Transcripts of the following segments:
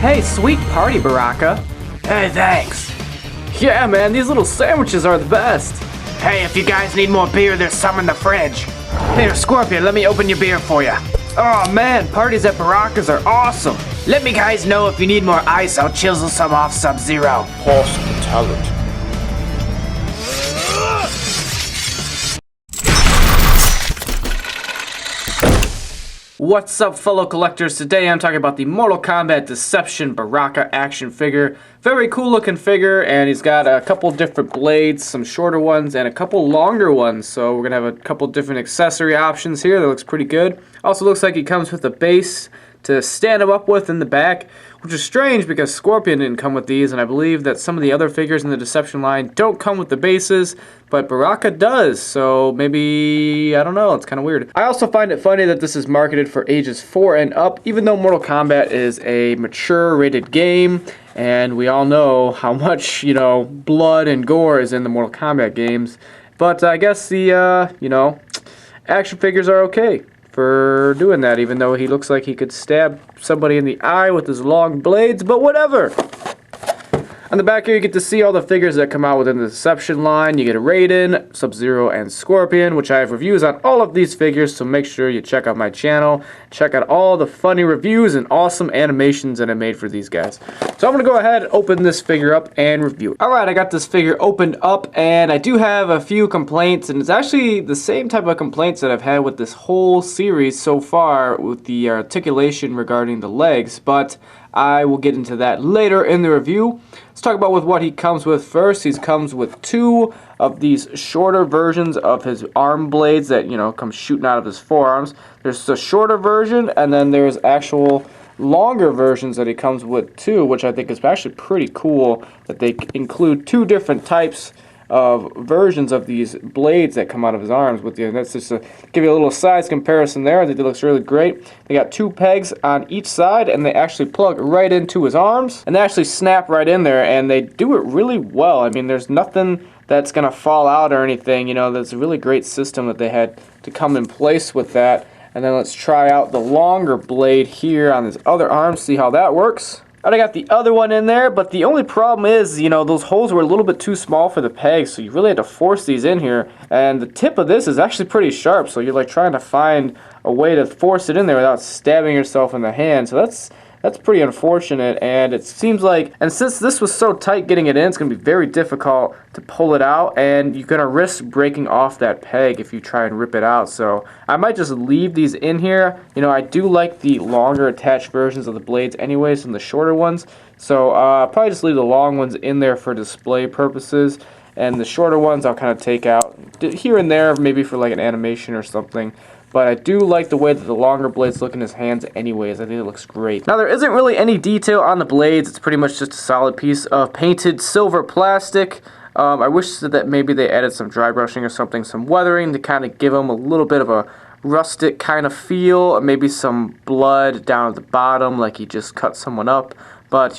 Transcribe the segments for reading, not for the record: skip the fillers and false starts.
Hey, sweet party, Baraka. Hey, thanks. Yeah, man, these little sandwiches are the best. Hey, if you guys need more beer, there's some in the fridge. Here, Scorpion, let me open your beer for you. Oh man, parties at Baraka's are awesome. Let me guys know if you need more ice. I'll chisel some off Sub-Zero. Hospitality. What's up, fellow collectors? Today I'm talking about the Mortal Kombat Deception Baraka action figure. Very cool looking figure, and he's got a couple different blades, some shorter ones and a couple longer ones. So we're gonna have a couple different accessory options here. That looks pretty good. Also looks like he comes with a base to stand him up with in the back, which is strange because Scorpion didn't come with these, and I believe that some of the other figures in the Deception line don't come with the bases, but Baraka does, so maybe, I don't know, it's kind of weird. I also find it funny that this is marketed for ages 4 and up, even though Mortal Kombat is a mature rated game, and we all know how much, blood and gore is in the Mortal Kombat games, but I guess the, action figures are okay for doing that, even though he looks like he could stab somebody in the eye with his long blades, but whatever. On the back here, you get to see all the figures that come out within the Deception line. You get a Raiden, Sub-Zero, and Scorpion, which I have reviews on all of these figures, so make sure you check out my channel. Check out all the funny reviews and awesome animations that I made for these guys. So I'm going to go ahead and open this figure up and review it. Alright, I got this figure opened up, and I do have a few complaints, and it's actually the same type of complaints that I've had with this whole series so far with the articulation regarding the legs, but I will get into that later in the review. Let's talk about with what he comes with first. He comes with 2 of these shorter versions of his arm blades that, come shooting out of his forearms. There's the shorter version, and then there's actual longer versions that he comes with too, which I think is actually pretty cool that they include 2 different types of versions of these blades that come out of his arms with you. And that's just to give you a little size comparison there. I think it looks really great. They got 2 pegs on each side, and they actually plug right into his arms, and they actually snap right in there, and they do it really well. I mean, there's nothing that's gonna fall out or anything. There's a really great system that they had to come in place with that. And then let's try out the longer blade here on his other arm, see how that works. I got the other one in there, but the only problem is, those holes were a little bit too small for the pegs, so you really had to force these in here. And the tip of this is actually pretty sharp, so you're like trying to find a way to force it in there without stabbing yourself in the hand. So that's pretty unfortunate, and it seems like, and since this was so tight getting it in, it's going to be very difficult to pull it out, and you're going to risk breaking off that peg if you try and rip it out. So I might just leave these in here. I do like the longer attached versions of the blades anyways than the shorter ones, so I'll probably just leave the long ones in there for display purposes, and the shorter ones I'll kind of take out here and there, maybe for like an animation or something. But I do like the way that the longer blades look in his hands anyways. I think it looks great. Now, there isn't really any detail on the blades. It's pretty much just a solid piece of painted silver plastic. I wish that maybe they added some dry brushing or something, some weathering to kind of give them a little bit of a rustic kind of feel. Maybe some blood down at the bottom like he just cut someone up. But,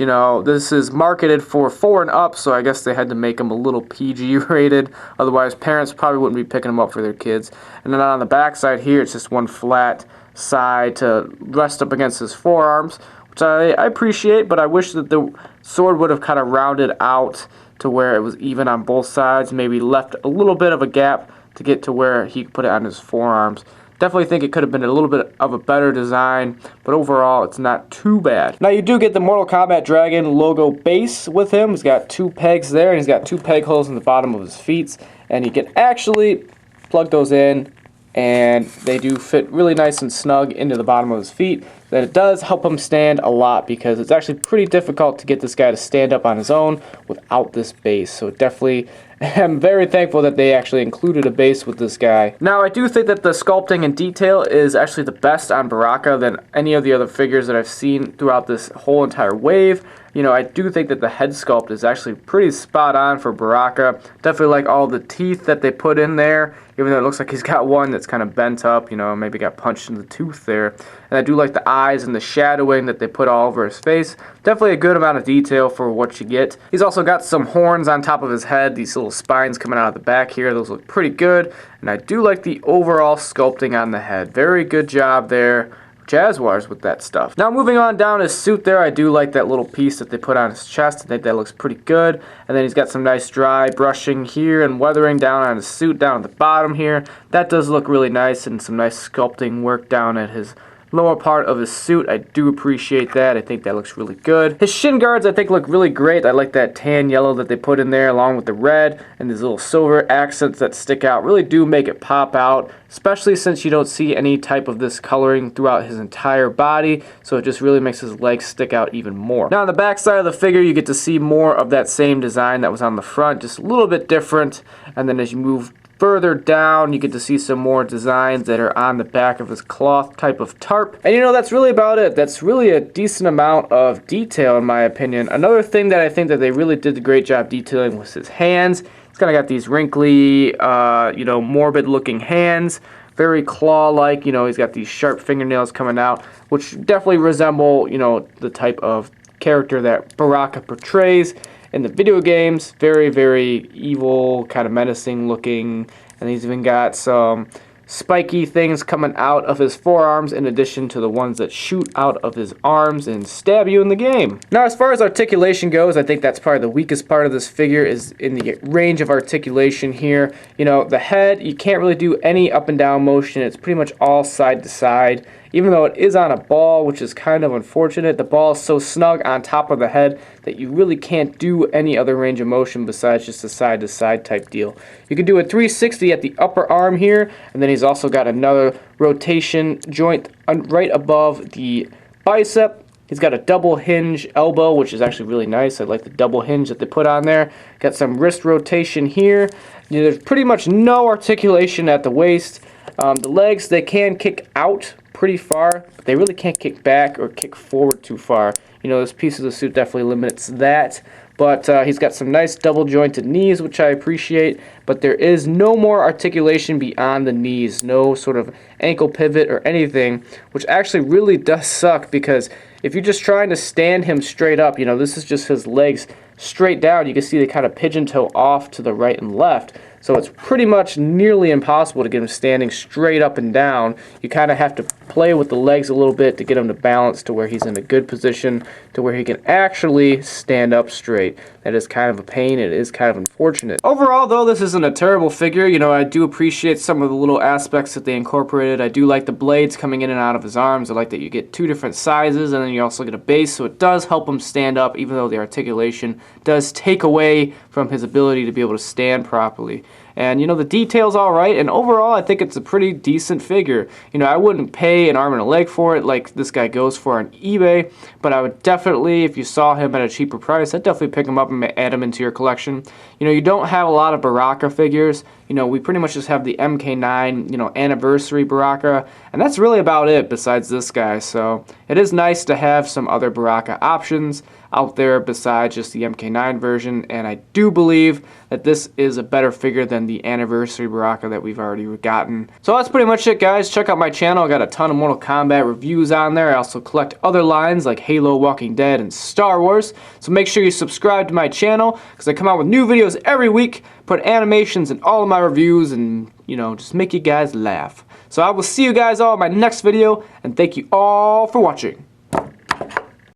this is marketed for 4 and up, so I guess they had to make them a little PG rated. Otherwise, parents probably wouldn't be picking them up for their kids. And then on the back side here, it's just one flat side to rest up against his forearms, which I appreciate, but I wish that the sword would have kind of rounded out to where it was even on both sides, maybe left a little bit of a gap to get to where he could put it on his forearms. Definitely think it could have been a little bit of a better design, but overall it's not too bad. Now you do get the Mortal Kombat Dragon logo base with him. He's got 2 pegs there, and he's got 2 peg holes in the bottom of his feet, and you can actually plug those in, and they do fit really nice and snug into the bottom of his feet. That it does help him stand a lot, because it's actually pretty difficult to get this guy to stand up on his own without this base. So definitely am very thankful that they actually included a base with this guy. Now, I do think that the sculpting and detail is actually the best on Baraka than any of the other figures that I've seen throughout this whole entire wave. I do think that the head sculpt is actually pretty spot on for Baraka. Definitely like all the teeth that they put in there, even though it looks like he's got one that's kind of bent up, maybe got punched in the tooth there. And I do like the eyes and the shadowing that they put all over his face. Definitely a good amount of detail for what you get. He's also got some horns on top of his head, these little spines coming out of the back here. Those look pretty good. And I do like the overall sculpting on the head. Very good job there Jazwares with that stuff. Now moving on down his suit there, I do like that little piece that they put on his chest. I think that looks pretty good. And then he's got some nice dry brushing here and weathering down on his suit down at the bottom here. That does look really nice, and some nice sculpting work down at his lower part of his suit. I do appreciate that. I think that looks really good. His shin guards I think look really great. I like that tan yellow that they put in there along with the red, and these little silver accents that stick out really do make it pop out, especially since you don't see any type of this coloring throughout his entire body, so it just really makes his legs stick out even more. Now on the back side of the figure you get to see more of that same design that was on the front, just a little bit different, and then as you move further down, you get to see some more designs that are on the back of this cloth type of tarp. And you know, that's really about it. That's really a decent amount of detail in my opinion. Another thing that I think that they really did a great job detailing was his hands. He's kind of got these wrinkly, you know, morbid looking hands. Very claw-like, you know, he's got these sharp fingernails coming out, which definitely resemble, you know, the type of character that Baraka portrays in the video games. Very, very evil, kind of menacing looking, and he's even got some spiky things coming out of his forearms in addition to the ones that shoot out of his arms and stab you in the game. Now as far as articulation goes, I think that's probably the weakest part of this figure is in the range of articulation here. You know, the head, you can't really do any up and down motion. It's pretty much all side to side. Even though it is on a ball, which is kind of unfortunate, the ball is so snug on top of the head that you really can't do any other range of motion besides just a side-to-side type deal. You can do a 360 at the upper arm here, and then he's also got another rotation joint right above the bicep. He's got a double hinge elbow, which is actually really nice. I like the double hinge that they put on there. Got some wrist rotation here. You know, there's pretty much no articulation at the waist. The legs, they can kick out pretty far, but they really can't kick back or kick forward too far. You know, this piece of the suit definitely limits that. But he's got some nice double jointed knees, which I appreciate, but there is no more articulation beyond the knees, no sort of ankle pivot or anything, which actually really does suck, because if you're just trying to stand him straight up, you know, this is just his legs straight down. You can see they kind of pigeon toe off to the right and left. So it's pretty much nearly impossible to get him standing straight up and down. You kind of have to play with the legs a little bit to get him to balance to where he's in a good position, to where he can actually stand up straight. That is kind of a pain. It is kind of unfortunate. Overall, though, this isn't a terrible figure. You know, I do appreciate some of the little aspects that they incorporated. I do like the blades coming in and out of his arms. I like that you get two different sizes, and then you also get a base, so it does help him stand up, even though the articulation does take away from his ability to be able to stand properly. And, you know, the detail's alright, and overall, I think it's a pretty decent figure. You know, I wouldn't pay an arm and a leg for it like this guy goes for on eBay, but I would definitely, if you saw him at a cheaper price, I'd definitely pick him up and add him into your collection. You know, you don't have a lot of Baraka figures. You know, we pretty much just have the MK9, you know, anniversary Baraka, and that's really about it besides this guy. So it is nice to have some other Baraka options out there besides just the MK9 version, and I do believe that this is a better figure than the anniversary Baraka that we've already gotten. So that's pretty much it, guys. Check out my channel. I got a ton of Mortal Kombat reviews on there. I also collect other lines like Halo, Walking Dead, and Star Wars. So make sure you subscribe to my channel, because I come out with new videos every week, put animations in all of my reviews, and, you know, just make you guys laugh. So I will see you guys all in my next video, and thank you all for watching.